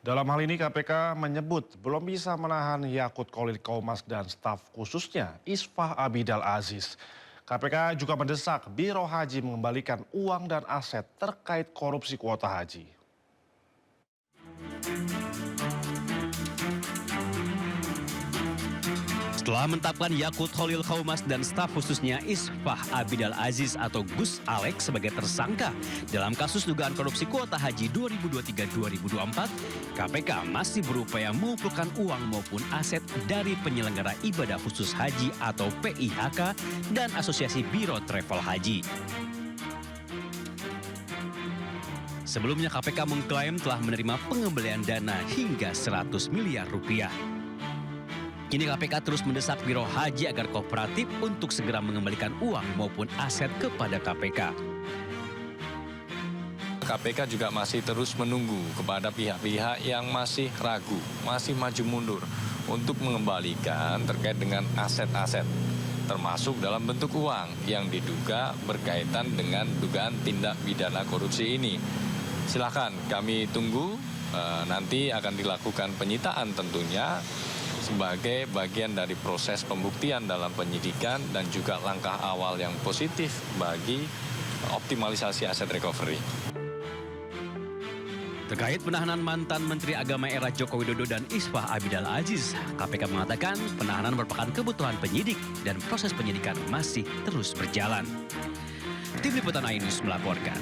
Dalam hal ini KPK menyebut belum bisa menahan Yakut Khalil Qaumas dan staf khususnya Isfah Abidal Aziz. KPK juga mendesak Biro Haji mengembalikan uang dan aset terkait korupsi kuota haji. Setelah menetapkan Yakut Khalil Qaumas dan staf khususnya Isfah Abidal Aziz atau Gus Alex sebagai tersangka dalam kasus dugaan korupsi kuota haji 2023-2024, KPK masih berupaya mengumpulkan uang maupun aset dari penyelenggara ibadah khusus haji atau PIHK dan Asosiasi Biro Travel Haji. Sebelumnya KPK mengklaim telah menerima pengembalian dana hingga 100 miliar rupiah. Kini KPK terus mendesak Biro Haji agar kooperatif untuk segera mengembalikan uang maupun aset kepada KPK. KPK juga masih terus menunggu kepada pihak-pihak yang masih ragu, masih maju mundur untuk mengembalikan terkait dengan aset-aset, termasuk dalam bentuk uang yang diduga berkaitan dengan dugaan tindak pidana korupsi ini. Silakan kami tunggu, nanti akan dilakukan penyitaan tentunya sebagai bagian dari proses pembuktian dalam penyidikan dan juga langkah awal yang positif bagi optimalisasi aset recovery. Terkait penahanan mantan Menteri Agama era Joko Widodo dan Isfah Abidal Aziz, KPK mengatakan penahanan merupakan kebutuhan penyidik dan proses penyidikan masih terus berjalan. Tim Liputan iNews melaporkan.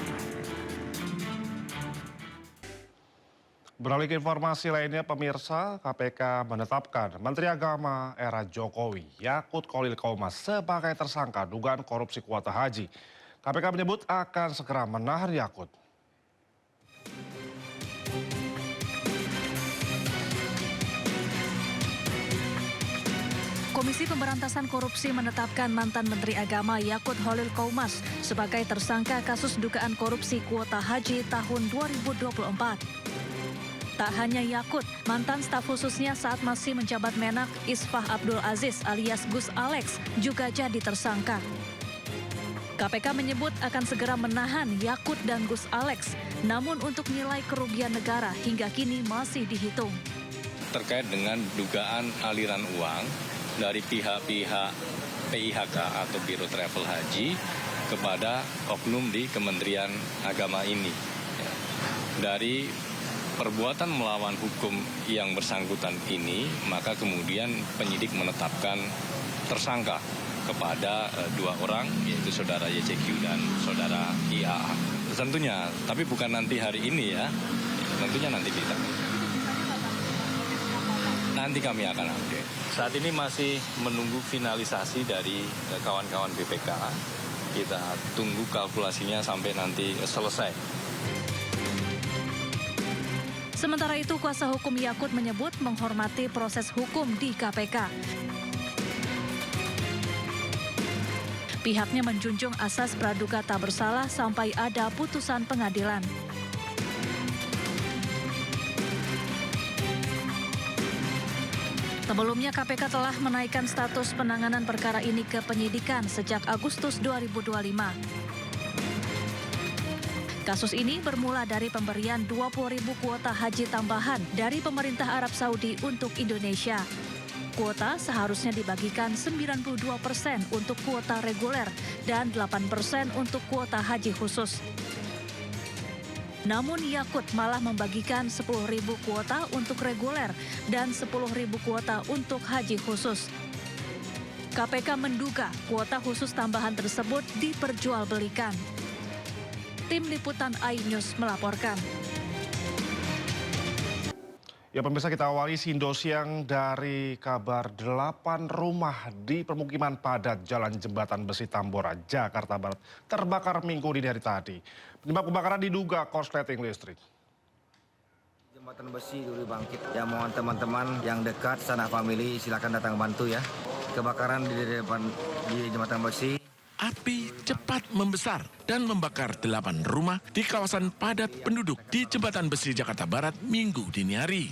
Beralih ke informasi lainnya, pemirsa, KPK menetapkan Menteri Agama era Jokowi, Yakut Khalil Qaumas sebagai tersangka dugaan korupsi kuota haji. KPK menyebut akan segera menahan Yakut. Komisi Pemberantasan Korupsi menetapkan mantan Menteri Agama Yakut Khalil Qaumas sebagai tersangka kasus dugaan korupsi kuota haji tahun 2024. Tak hanya Yakut, mantan staf khususnya saat masih menjabat Menak Isfah Abdul Aziz alias Gus Alex juga jadi tersangka. KPK menyebut akan segera menahan Yakut dan Gus Alex, namun untuk nilai kerugian negara hingga kini masih dihitung. Terkait dengan dugaan aliran uang dari pihak-pihak PIHK atau Biro Travel Haji kepada oknum di Kementerian Agama ini. Dari perbuatan melawan hukum yang bersangkutan ini, maka kemudian penyidik menetapkan tersangka kepada dua orang, yaitu saudara YCQ dan saudara IAA. Tentunya, tapi bukan nanti hari ini ya, tentunya nanti kita. Nanti kami akan update. Saat ini masih menunggu finalisasi dari kawan-kawan BPK. Kita tunggu kalkulasinya sampai nanti selesai. Sementara itu, kuasa hukum Yakut menyebut menghormati proses hukum di KPK. Pihaknya menjunjung asas praduga tak bersalah sampai ada putusan pengadilan. Sebelumnya KPK telah menaikkan status penanganan perkara ini ke penyidikan sejak Agustus 2025. Kasus ini bermula dari pemberian 20.000 kuota haji tambahan dari pemerintah Arab Saudi untuk Indonesia. Kuota seharusnya dibagikan 92% untuk kuota reguler dan 8% untuk kuota haji khusus. Namun Yakut malah membagikan 10.000 kuota untuk reguler dan 10.000 kuota untuk haji khusus. KPK menduga kuota khusus tambahan tersebut diperjualbelikan. Tim Liputan iNews melaporkan. Ya pemirsa, kita awali Indosiang dari kabar 8 rumah di permukiman padat Jalan Jembatan Besi Tambora, Jakarta Barat terbakar Minggu dini hari tadi. Penyebab kebakaran diduga korsleting listrik. Jembatan besi dulu bangkit. Ya mohon teman-teman yang dekat sanak famili silakan datang bantu ya. Kebakaran di depan di jembatan besi. Api cepat membesar dan membakar 8 rumah di kawasan padat penduduk di Jembatan Besi Jakarta Barat Minggu dini hari.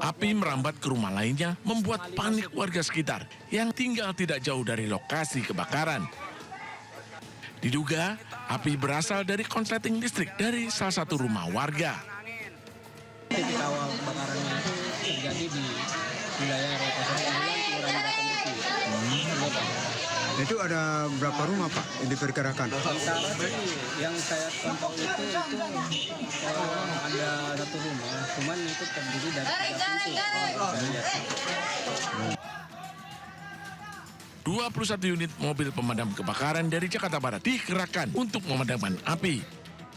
Api merambat ke rumah lainnya membuat panik warga sekitar yang tinggal tidak jauh dari lokasi kebakaran. Diduga api berasal dari konsleting listrik dari salah satu rumah warga. Titik awal kebakarannya itu terjadi di wilayah RW 09 Kelurahan Jembatan Besi. Itu ada berapa rumah Pak yang diperkirakan? Sementara sih yang saya pantau itu ada satu rumah, cuman itu terdiri dari 3 pintu. Saya lihat. 21 unit mobil pemadam kebakaran dari Jakarta Barat dikerahkan untuk memadamkan api.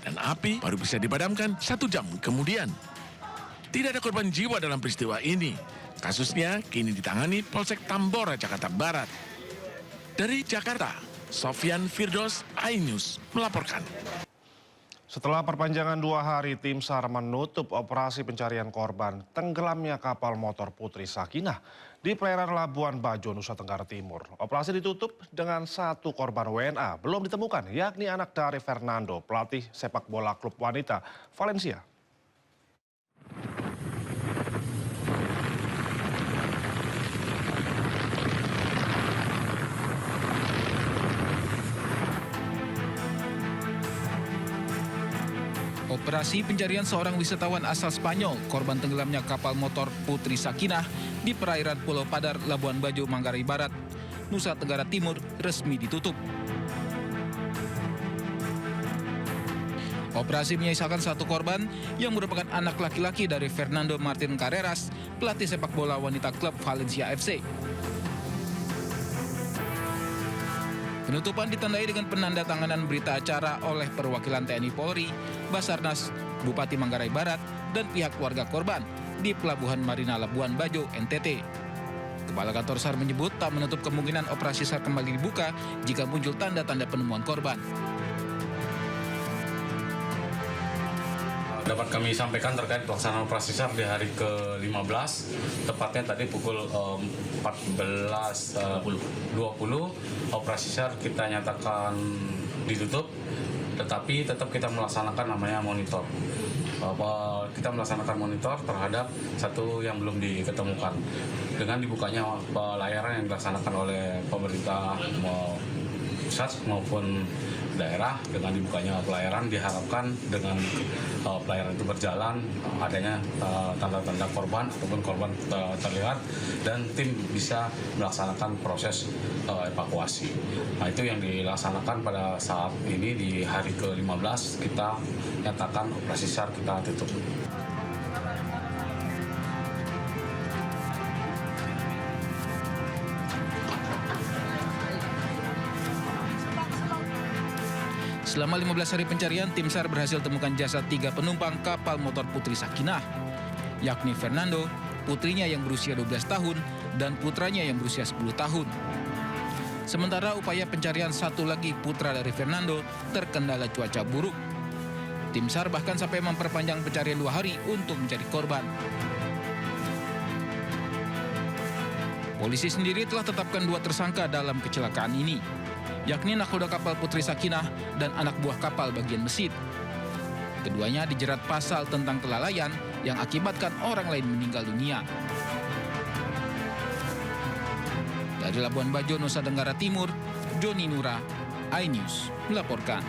Dan api baru bisa dipadamkan 1 jam kemudian. Tidak ada korban jiwa dalam peristiwa ini. Kasusnya kini ditangani Polsek Tambora, Jakarta Barat. Dari Jakarta, Sofyan Firdaus, iNews melaporkan. Setelah perpanjangan 2 hari, tim SAR menutup operasi pencarian korban tenggelamnya kapal motor Putri Sakinah di perairan Labuan Bajo, Nusa Tenggara Timur. Operasi ditutup dengan 1 korban WNA belum ditemukan, yakni anak dari Fernando, pelatih sepak bola klub wanita Valencia. Operasi pencarian seorang wisatawan asal Spanyol, korban tenggelamnya kapal motor Putri Sakinah di perairan Pulau Padar, Labuan Bajo, Manggarai Barat, Nusa Tenggara Timur resmi ditutup. Operasi menyisakan 1 korban yang merupakan anak laki-laki dari Fernando Martin Carreras, pelatih sepak bola wanita klub Valencia FC. Penutupan ditandai dengan penandatanganan berita acara oleh perwakilan TNI Polri, Basarnas, Bupati Manggarai Barat, dan pihak keluarga korban di Pelabuhan Marina Labuan Bajo, NTT. Kepala Kantor SAR menyebut tak menutup kemungkinan operasi SAR kembali dibuka jika muncul tanda-tanda penemuan korban. Dapat kami sampaikan terkait pelaksanaan operasi SAR di hari ke-15, tepatnya tadi pukul 14.20, operasi SAR kita nyatakan ditutup, tetapi tetap kita melaksanakan namanya monitor. Kita melaksanakan monitor terhadap 1 yang belum diketemukan. Dengan dibukanya pelayaran yang dilaksanakan oleh pemerintah pusat maupun daerah, dengan dibukanya pelayaran diharapkan dengan pelayaran itu berjalan adanya tanda-tanda korban ataupun korban terlihat dan tim bisa melaksanakan proses evakuasi. Nah, itu yang dilaksanakan pada saat ini di hari ke-15 kita nyatakan operasi SAR kita tutup. Selama 15 hari pencarian, tim SAR berhasil temukan jasad 3 penumpang kapal motor Putri Sakinah, yakni Fernando, putrinya yang berusia 12 tahun, dan putranya yang berusia 10 tahun. Sementara upaya pencarian 1 lagi putra dari Fernando terkendala cuaca buruk. Tim SAR bahkan sampai memperpanjang pencarian 2 hari untuk mencari korban. Polisi sendiri telah tetapkan 2 tersangka dalam kecelakaan ini, yakni nakoda kapal Putri Sakinah dan anak buah kapal bagian mesin. Keduanya dijerat pasal tentang kelalaian yang akibatkan orang lain meninggal dunia. Dari Labuan Bajo, Nusa Tenggara Timur, Joni Nura, iNews melaporkan.